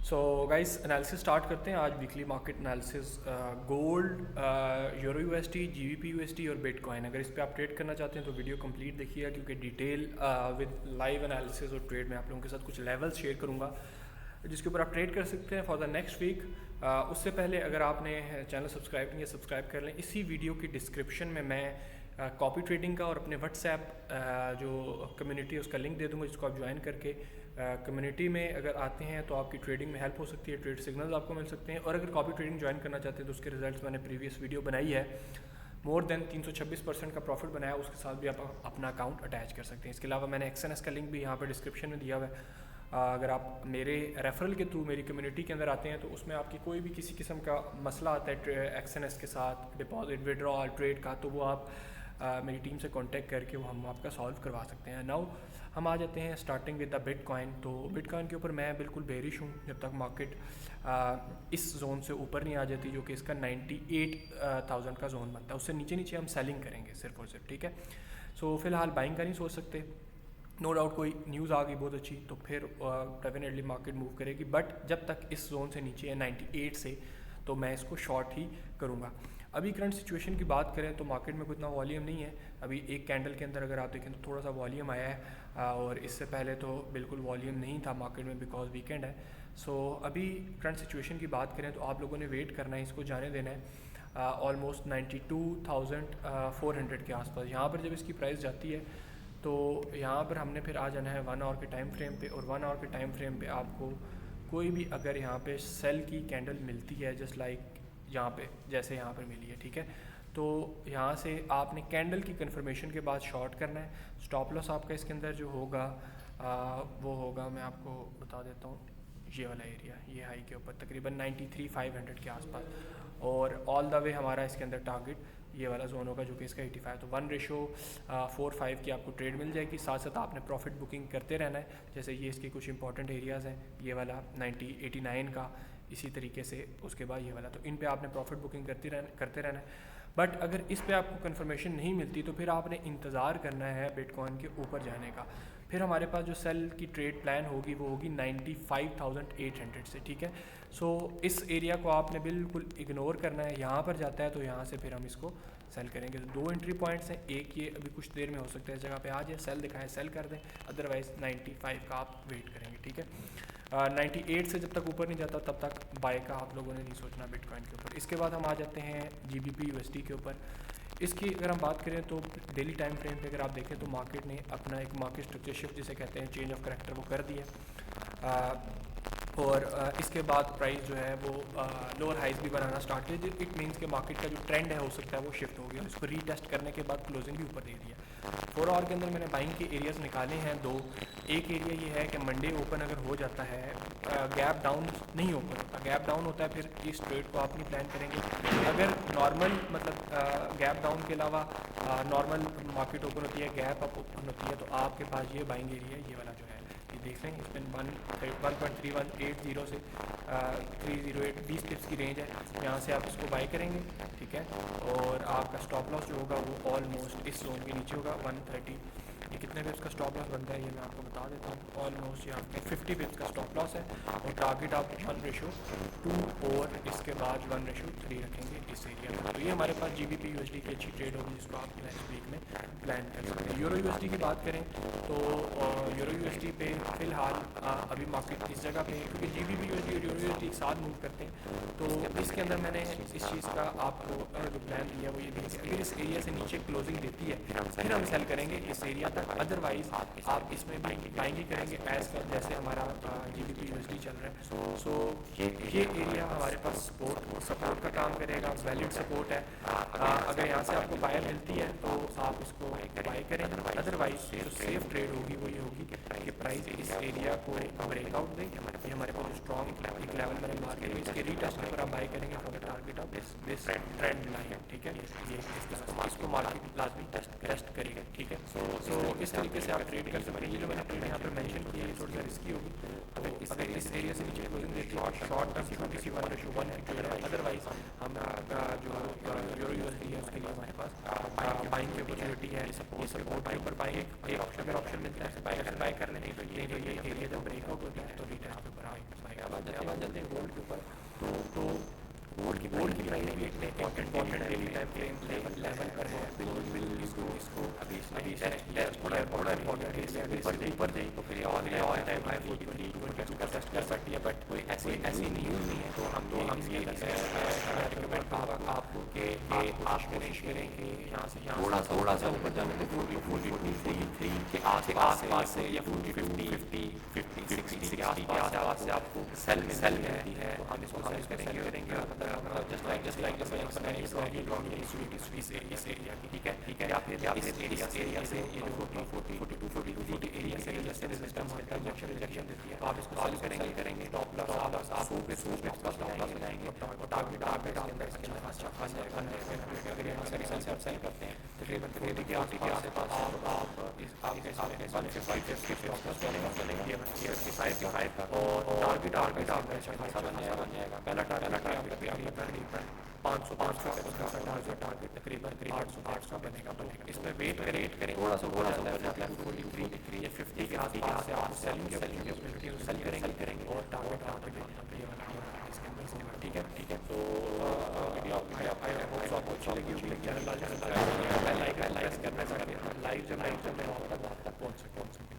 So guys analysis start करते हैं। आज weekly market analysis gold, euro USD, GBP USD और बिटकॉइन। अगर इस पे आप ट्रेड करना चाहते हैं तो वीडियो कंप्लीट देखिएगा, क्योंकि डिटेल विद लाइव एनालिसिस और ट्रेड में आप लोगों के साथ कुछ लेवल्स शेयर करूंगा जिसके ऊपर आप ट्रेड कर सकते हैं फॉर द नेक्स्ट वीक। उससे पहले अगर आपने चैनल सब्सक्राइब नहीं है, सब्सक्राइब कर लें। इसी वीडियो की डिस्क्रिप्शन में मैं कॉपी ट्रेडिंग का और अपने व्हाट्सएप जो कम्युनिटी है उसका लिंक दे दूंगा, जिसको आप ज्वाइन करके कम्युनिटी में अगर आते हैं तो आपकी ट्रेडिंग में हेल्प हो सकती है, ट्रेड सिग्नल्स आपको मिल सकते हैं। और अगर कॉपी ट्रेडिंग ज्वाइन करना चाहते हैं तो उसके रिजल्ट्स मैंने प्रीवियस वीडियो बनाई है, मोर देन 326% का प्रॉफिट बनाया, उसके साथ भी आप अपना अकाउंट अटैच कर सकते हैं। इसके अलावा मैंने XNS का लिंक भी यहाँ पर डिस्क्रिप्शन में दिया हुआ है। अगर आप मेरे रेफरल के थ्रू मेरी कम्युनिटी के अंदर आते हैं तो उसमें आपकी कोई भी किसी किस्म का मसला आता है XNS के साथ, डिपॉजिट, विड्रॉल, ट्रेड का, तो वो आप मेरी टीम से कांटेक्ट करके वो हम आपका सॉल्व करवा सकते हैं। नाउ हम आ जाते हैं स्टार्टिंग विद द बिटकॉइन। तो बिटकॉइन के ऊपर मैं बिल्कुल बेरिश हूँ जब तक मार्केट इस जोन से ऊपर नहीं आ जाती, जो कि इसका 98,000 का जोन बनता है। उससे नीचे नीचे हम सेलिंग करेंगे सिर्फ और सिर्फ, ठीक है। सो फिलहाल बाइंग का नहीं सोच सकते। नो डाउट कोई न्यूज़ आ गई बहुत अच्छी तो फिर डेफिनेटली मार्केट मूव करेगी, बट जब तक इस जोन से नीचे है 98 से, तो मैं इसको शॉर्ट ही करूँगा। अभी करंट सिचुएशन की बात करें तो मार्केट में इतना वॉल्यूम नहीं है। अभी एक कैंडल के अंदर अगर आप देखें तो थोड़ा सा वॉल्यूम आया है, और इससे पहले तो बिल्कुल वॉल्यूम नहीं था मार्केट में, बिकॉज वीकेंड है। सो अभी करंट सिचुएशन की बात करें तो आप लोगों ने वेट करना है, इसको जाने देना है ऑलमोस्ट 92,400 के आसपास। यहाँ पर जब इसकी प्राइस जाती है तो यहाँ पर हमने फिर आ जाना है 1 आवर के टाइम फ्रेम पे, और 1 आवर के टाइम फ्रेम पे आपको कोई भी अगर यहाँ पे सेल की कैंडल मिलती है, जस्ट लाइक यहाँ पे जैसे यहाँ पर मिली है, ठीक है, तो यहाँ से आपने कैंडल की कंफर्मेशन के बाद शॉर्ट करना है। स्टॉप लॉस आपका इसके अंदर जो होगा वो होगा, मैं आपको बता देता हूँ, ये वाला एरिया, ये हाई के ऊपर तकरीबन 93,500 के आसपास, और ऑल द वे हमारा इसके अंदर टारगेट ये वाला जोन होगा जो कि इसका 85। तो 1:4.5 की आपको ट्रेड मिल जाएगी। साथ साथ आपने प्रॉफिट बुकिंग करते रहना है। जैसे ये इसके कुछ इंपॉर्टेंट एरियाज़ हैं, ये वाला 89 का, इसी तरीके से उसके बाद ये वाला, तो इन पे आपने प्रॉफिट बुकिंग करते रहना है। बट अगर इस पे आपको कंफर्मेशन नहीं मिलती तो फिर आपने इंतज़ार करना है बिटकॉइन के ऊपर जाने का। फिर हमारे पास जो सेल की ट्रेड प्लान होगी वो होगी 95,800 से, ठीक है। सो इस एरिया को आपने बिल्कुल इग्नोर करना है। यहाँ पर जाता है तो यहाँ से फिर हम इसको सेल करेंगे। तो 2 एंट्री पॉइंट्स हैं, एक ये अभी कुछ देर में हो सकता है इस जगह पे आ जाए, सेल दिखाए सेल कर दें, अदरवाइज़ 95 का आप वेट करेंगे, ठीक है। 98 से जब तक ऊपर नहीं जाता तब तक बाय का आप लोगों ने नहीं सोचना बिटकॉइन के ऊपर। इसके बाद हम आ जाते हैं जीबीपी यूएसडी के ऊपर। इसकी अगर हम बात करें तो डेली टाइम फ्रेम पे अगर आप देखें तो मार्केट ने अपना एक मार्केट स्ट्रक्चर शिफ्ट जिसे कहते हैं, चेंज ऑफ करेक्टर, वो कर दिया। और इसके बाद प्राइस जो है वो लोअर हाइज भी बनाना स्टार्ट किया। इट मीन्स के मार्केट का जो ट्रेंड है हो सकता है वो शिफ्ट हो गया, इसको रीटेस्ट करने के बाद क्लोजिंग भी ऊपर दे दिया। 4 आवर के अंदर मैंने बाइंग के एरियाज़ निकाले हैं 2। एक एरिया ये है कि मंडे ओपन अगर हो जाता है, गैप डाउन नहीं ओपन होता, गैप डाउन होता है, फिर इस ट्रेड को आप नहीं प्लान करेंगे। अगर नॉर्मल मतलब गैप डाउन के अलावा नॉर्मल मार्केट ओपन होती है, गैप अप ओपन होती है, तो आपके पास ये बाइंग एरिया ये वाला जो है, ये देख लें, इसमें 1.3180 से 308 20 टिप्स की रेंज है। यहाँ से आप इसको बाई करेंगे, ठीक है। और आपका स्टॉप लॉस जो होगा वो ऑलमोस्ट इस जोन के नीचे होगा 130। ये कितने पिप्स का स्टॉप लॉस बनता है ये मैं आपको बता देता हूँ। ऑलमोस्ट ये आपके 50 पिप्स का स्टॉप लॉस है, और टारगेट आप 1:2 और इसके बाद 1:3 रखेंगे इस एरिया में। तो ये हमारे पास जीबीपी यूएसडी की अच्छी ट्रेड होगी जिसको आप नेक्स्ट वीक में प्लान कर सकते हैं। यूरो यूएसडी की बात करें तो यूरो यूएसडी पे फिलहाल अभी मार्केट इस जगह पे, क्योंकि जीबीपी यूएसडी और यूरो यूएसडी एक साथ मूव करते हैं, तो इसके अंदर मैंने इस चीज़ का आपको जो प्लान दिया वो ये भी है, अगर इस एरिया से नीचे क्लोजिंग देती है फिर हम सेल करेंगे इस एरिया तक, अदरवाइज आप इसमें भी बाइंग ही करेंगे एज कर जैसे हमारा जीबीपी यूएसडी चल रहा है। सो ये एरिया हमारे पास सपोर्ट का काम करेगा, वैलिड सपोर्ट है। अगर यहाँ से आपको बाय मिलती है तो आप इसको बाय करें, अदरवाइज जो सेफ ट्रेड होगी वो ये होगी कि प्राइस इस एरिया को ब्रेकआउट दें। ये हमारे पास जो स्ट्रॉन्ग एक लेवल मैंने मार्क किया, इसके रीटेस्ट के ऊपर आप बाय करेंगे for the target of this trend line, ठीक है। ये इसको मार्केट लाजमी टेस्ट करेगा, ठीक है। सो इस तरीके से आप ट्रेड कर सकते हैं। ये जो मैंने ट्रेड यहाँ पर मेंशन किया है थोड़ी सा रिस्की होगी, अगर इस एरिया से नीचे क्लोजिंग देती है शॉर्ट टर्म की 1:1 है, अदरवाइज हम जो यूरो यूएसडी है उसके लिए हमारे पास बाइंग की अपॉर्चुनिटी है। ये सपोर्ट के ऊपर बाइंग एक ऑप्शन मिलता है, बाय कर लें, तो ये एरिया जब ब्रेकआउट होता है तो रिटेस्ट के ऊपर बाय important daily time frame level पर है, बिल्कुल इसको अभी थोड़ा इम्पोर्टेंट है, ऊपर जाए तो फिर और टाइम हाई फुट टेस्ट कर सकती है, बट कोई ऐसी न्यूज़ नहीं है। तो हम ये रिकमेंड आपको कि आप कोशिश करें कि यहाँ से थोड़ा सा ऊपर जाने के 43 के आस-पास से या 50 के आस-पास से आपको सेल मिलती है। तो हम इसको करेंगे जस्ट लाइक इस एरिया की, ठीक है, या फिर इस एरिया से ये जो 42 एरिया से रेजिस्टेंस रिजेक्शन देती है, तो आप इसको सॉल्व करेंगे टॉप आप पे लाएंगे और टारगेट इसके अंदर फंस जाएगा। अगर यहाँ से आप सेल करते हैं तकरीबन 40 के आस-पास आप इस आपके 155 चलेगा ये 55 का, और टारगेट आपका अच्छा खासा बन जाएगा। पहला टारगेट पे आपका तकरीबन 500 टारगेट तकरीबन 800 बनेगा। इसमें वेट करें थोड़ा सा मतलब 43 या 50 के आस-पास से आप सेल करेंगे और टारगेट इसके अंदर से, ठीक है। तो वीडियो आपको अच्छी लगी चैनल लाइक करना, लाइक जब तक पहुंच सके